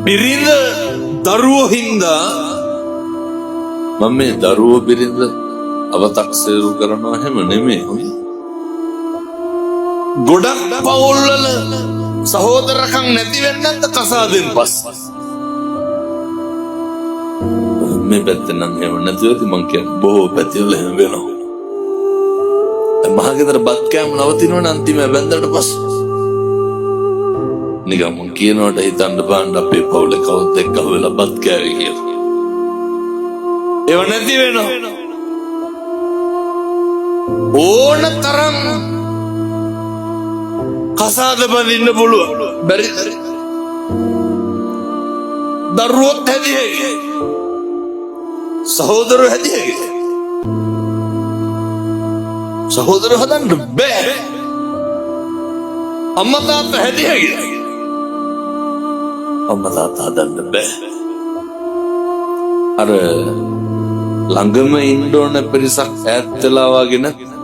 බිරිඳ දරුවෝ හින්දා මම මේ දරුවෝ බිරිඳ අවතක්සේරු කරනවා හැම නෙමෙයි. ගොඩක් පවුල්වල සහෝදරකම් නැති වෙන්නත් කසාදෙන් පස්සේ මේ පැත්තෙන් නම් එහෙම නැතුව ඇති. මං කියන්නේ බොහෝ පැතිවල එහෙම වෙනවා. මහගෙදර බත් කෑම නවතිනවනේ අන්තිම බැන්දට පස්සේ. නිකන් මං කියනවට හිතන්න බෑන්ඩ අපේ පවුලේ කවුරුත් එක්ක වෙලා බත් කෑවේ කියලා. ඒව නැති වෙනවා. ඕන තරම් කසාද බඳින්න පුළුවන්. බැරි දරුවොත් හැදියේ. සහෝදරයෝ හැදියේ. සහෝදරයෝ හදන්න බෑ. අම්මා තාත්තා හැදියේ. අම්මා තාත්තා හදන්න බෑ. අර ළඟම ඉන්න ඕන පිරිසක් ඈත් වෙලා වගේ නැත්.